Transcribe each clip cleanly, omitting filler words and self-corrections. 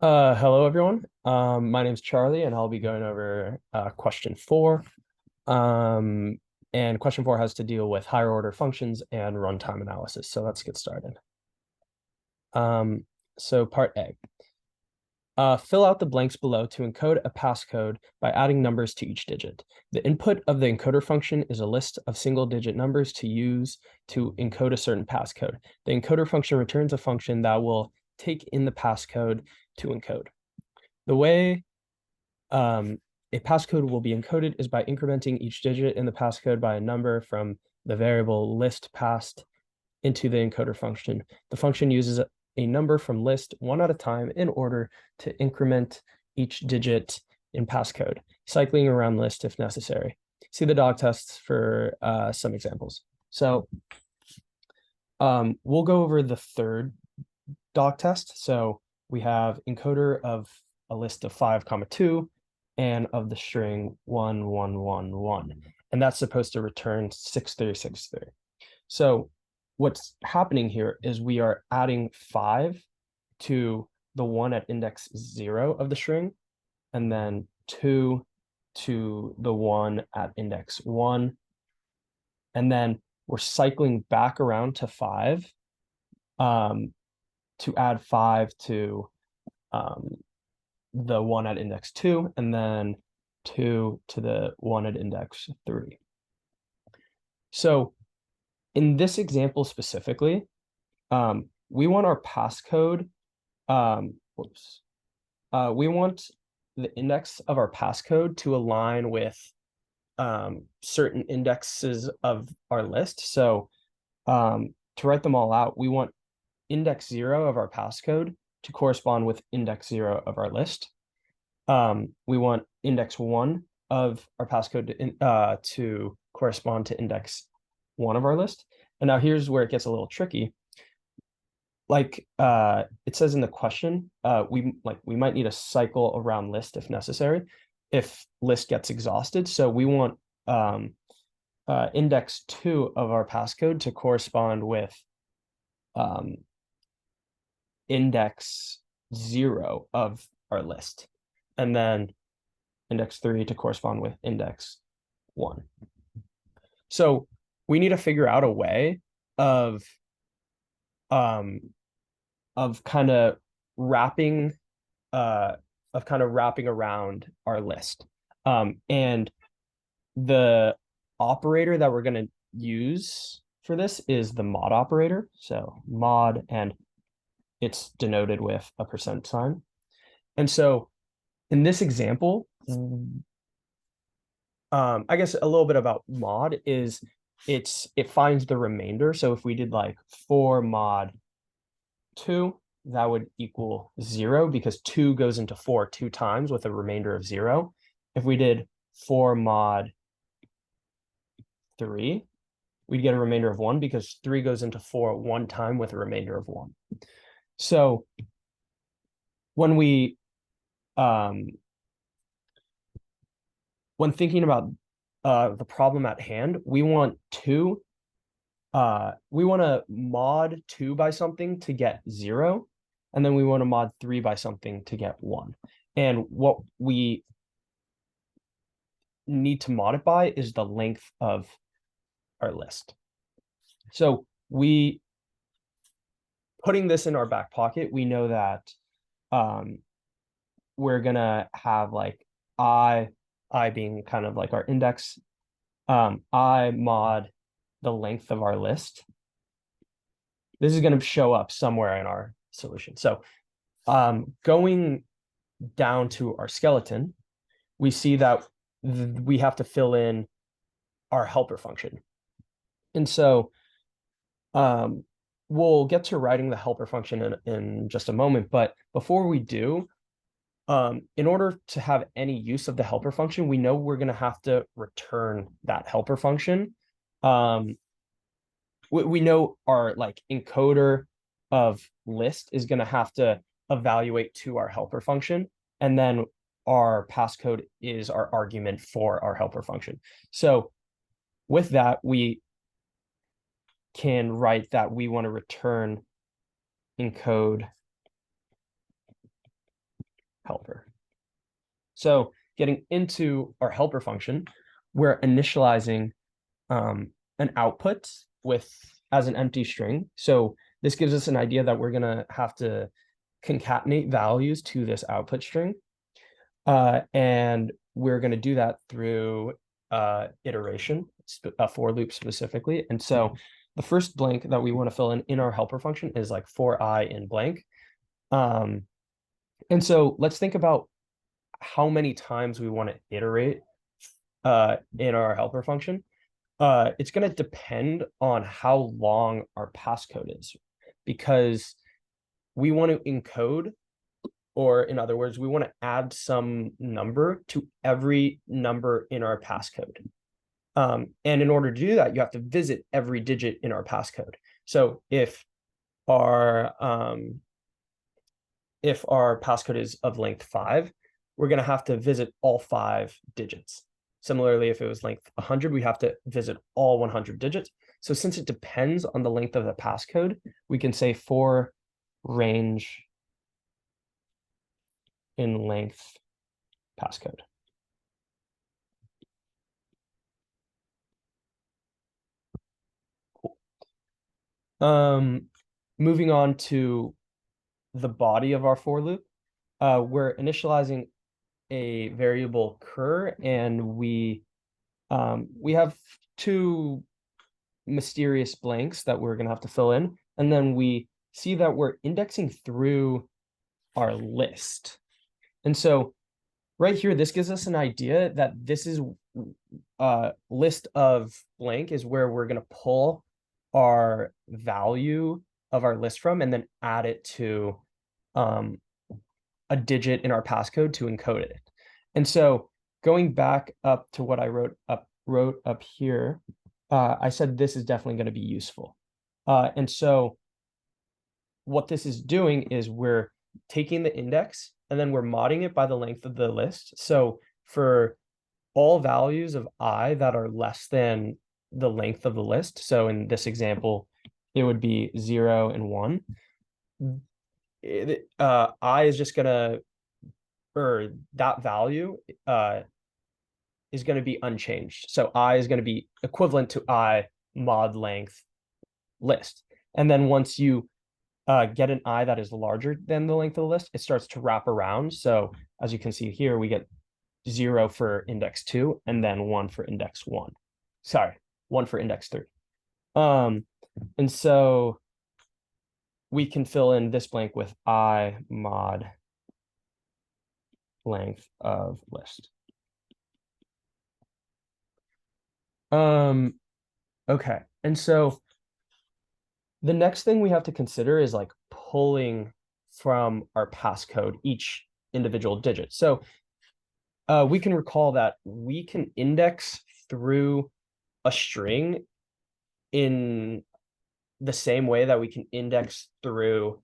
Hello everyone. My name's Charlie, and I'll be going over question four. Um, and question four has to deal with higher order functions and runtime analysis. So let's get started. So part A. Fill out the blanks below to encode a passcode by adding numbers to each digit. The input of the encoder function is a list of single-digit numbers to use to encode a certain passcode. The encoder function returns a function that will take in the passcode to encode. The way a passcode will be encoded is by incrementing each digit in the passcode by a number from the variable list passed into the encoder function. The function uses a number from list one at a time in order to increment each digit in passcode, cycling around list if necessary. See the dog tests for some examples. So we'll go over the third dog test. So we have encoder of a list of 5, 2, and of the string 1, 1, 1, 1. And that's supposed to return 6363. So what's happening here is we are adding 5 to the 1 at index 0 of the string, and then 2 to the 1 at index 1. And then we're cycling back around to 5 to add 5 to the 1 at index 2, and then 2 to the 1 at index 3. So in this example specifically, we want our passcode, we want the index of our passcode to align with certain indexes of our list. So to write them all out, we want index 0 of our passcode to correspond with index 0 of our list. We want index 1 of our passcode to correspond to index 1 of our list. And now here's where it gets a little tricky. Like it says in the question, we might need a cycle around list if necessary, if list gets exhausted. So we want index 2 of our passcode to correspond with index 0 of our list, and then index 3 to correspond with index 1. So we need to figure out a way of kind of wrapping around our list. And the operator that we're going to use for this is the mod operator. So mod, and it's denoted with a %sign. And so in this example, I guess a little bit about mod is it finds the remainder. So if we did like 4 mod 2, that would equal 0 because 2 goes into 4 2 times with a remainder of 0. If we did 4 mod 3, we'd get a remainder of 1 because 3 goes into 4 1 time with a remainder of 1. So when we when thinking about the problem at hand, we want to mod 2 by something to get 0, and then we want to mod 3 by something to get 1. And what we need to mod it by is the length of our list. So putting this in our back pocket, we know that we're gonna have like I being kind of like our index, I mod the length of our list. This is going to show up somewhere in our solution. So going down to our skeleton, we see that we have to fill in our helper function. And so we'll get to writing the helper function in just a moment. But before we do, in order to have any use of the helper function, we know we're going to have to return that helper function. We know our like encoder of list is going to have to evaluate to our helper function, and then our passcode is our argument for our helper function. So with that, we can write that we want to return encode helper. So getting into our helper function, we're initializing an output as an empty string. So this gives us an idea that we're gonna have to concatenate values to this output string. And we're gonna do that through iteration, a for loop specifically. And so the first blank that we want to fill in our helper function is like for I in blank. And so let's think about how many times we want to iterate in our helper function. It's going to depend on how long our passcode is, because we want to encode, or in other words, we want to add some number to every number in our passcode. And in order to do that, you have to visit every digit in our passcode. So if our passcode is of length 5, we're going to have to visit all 5 digits. Similarly, if it was length 100, we have to visit all 100 digits. So since it depends on the length of the passcode, we can say for range in length passcode. Cool. Moving on to the body of our for loop, we're initializing a variable cur, and we have 2 mysterious blanks that we're going to have to fill in, and then we see that we're indexing through our list. And so right here, this gives us an idea that this is list of blank is where we're going to pull our value of our list from and then add it to a digit in our passcode to encode it. And so going back up to what I wrote up here, I said this is definitely going to be useful. And so what this is doing is we're taking the index and then we're modding it by the length of the list. So for all values of I that are less than the length of the list, so in this example, it would be 0 and 1. I is just gonna, or that value is going to be unchanged. So I is going to be equivalent to I mod length list. And then once you get an I that is larger than the length of the list, it starts to wrap around. So as you can see here, we get 0 for index 2 and then 1 for index 1. Sorry, 1 for index 3. And so we can fill in this blank with I mod length of list. Okay. And so the next thing we have to consider is like pulling from our passcode each individual digit. So we can recall that we can index through a string in the same way that we can index through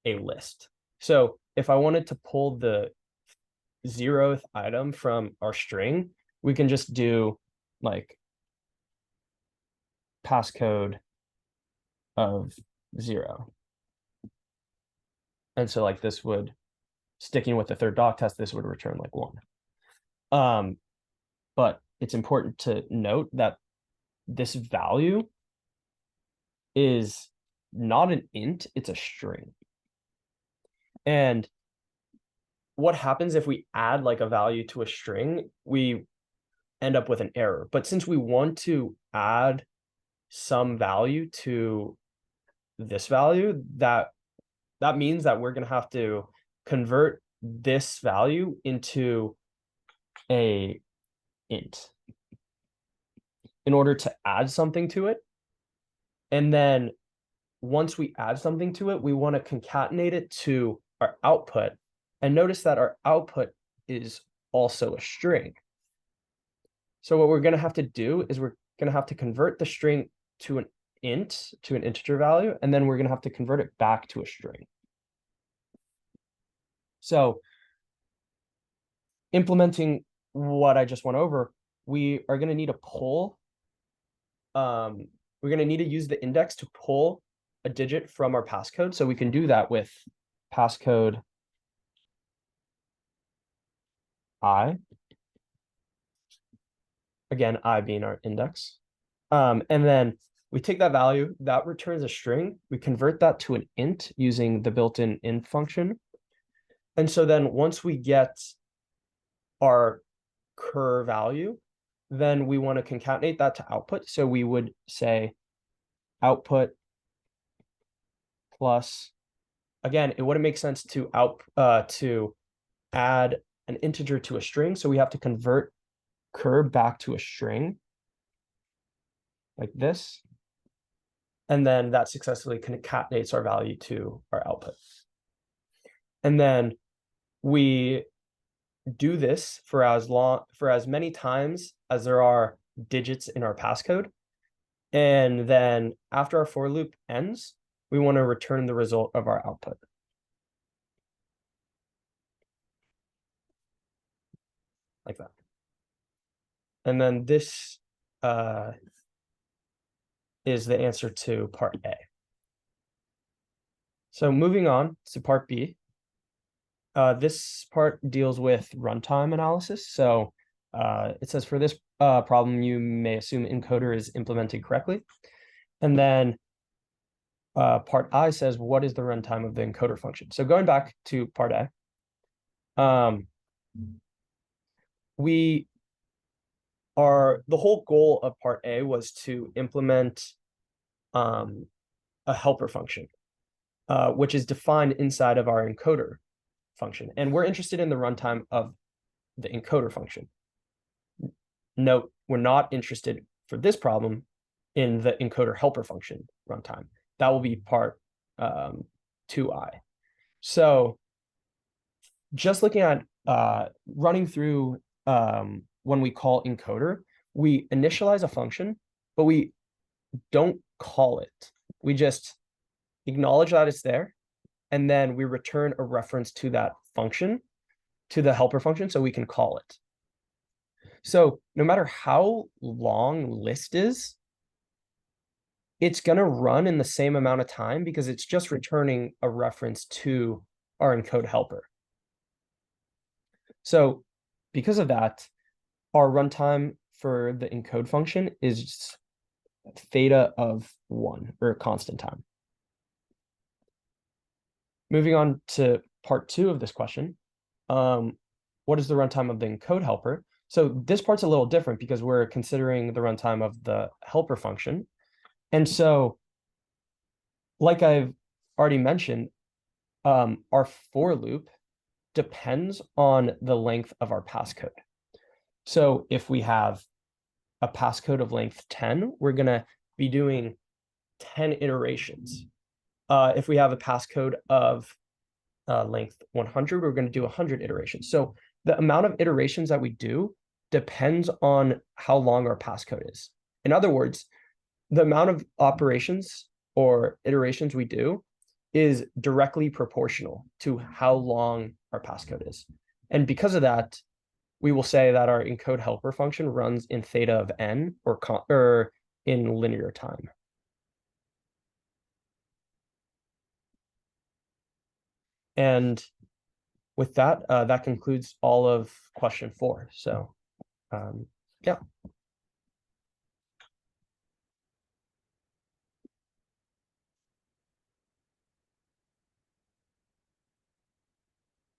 a list. So if I wanted to pull the 0th item from our string, we can just do like passcode of 0. And so like this would, sticking with the third doc test, this would return like 1. But it's important to note that this value is not an int, it's a string. And what happens if we add like a value to a string, we end up with an error. But since we want to add some value to this value, that means that we're going to have to convert this value into a int in order to add something to it. And then once we add something to it, we want to concatenate it to our output. And notice that our output is also a string. So what we're going to have to do is we're going to have to convert the string to an int, to an integer value, and then we're going to have to convert it back to a string. So implementing what I just went over, we are going to need to pull, we're going to need to use the index to pull a digit from our passcode. So we can do that with passcode I. Again, I being our index. And then we take that value, that returns a string. We convert that to an int using the built-in int function. And so then once we get our cur value, then we want to concatenate that to output. So we would say output plus, again, it wouldn't make sense to add an integer to a string. So we have to convert cur back to a string like this. And then that successfully concatenates our value to our output. And then we do this for as many times as there are digits in our passcode. And then after our for loop ends, we want to return the result of our output. Like that. And then this is the answer to part A. So moving on to part B. This part deals with runtime analysis. So it says for this problem, you may assume encoder is implemented correctly. And then part I says, what is the runtime of the encoder function? So going back to part A, the whole goal of part A was to implement a helper function, which is defined inside of our encoder function. And we're interested in the runtime of the encoder function. Note, we're not interested for this problem in the encoder helper function runtime. That will be part 2i. So just looking at running through when we call encoder, we initialize a function, but we don't call it. We just acknowledge that it's there, and then we return a reference to that function, to the helper function, so we can call it. So no matter how long list is, it's going to run in the same amount of time because it's just returning a reference to our encode helper. So because of that, our runtime for the encode function is theta of 1, or constant time. Moving on to part 2 of this question, what is the runtime of the encode helper? So this part's a little different because we're considering the runtime of the helper function. And so, like I've already mentioned, our for loop depends on the length of our passcode. So if we have a passcode of length 10, we're going to be doing 10 iterations. If we have a passcode of length 100, we're going to do 100 iterations. So the amount of iterations that we do depends on how long our passcode is. In other words, the amount of operations or iterations we do is directly proportional to how long our passcode is. And because of that, we will say that our encode helper function runs in theta of n, or in linear time. And with that, that concludes all of question 4. So, yeah.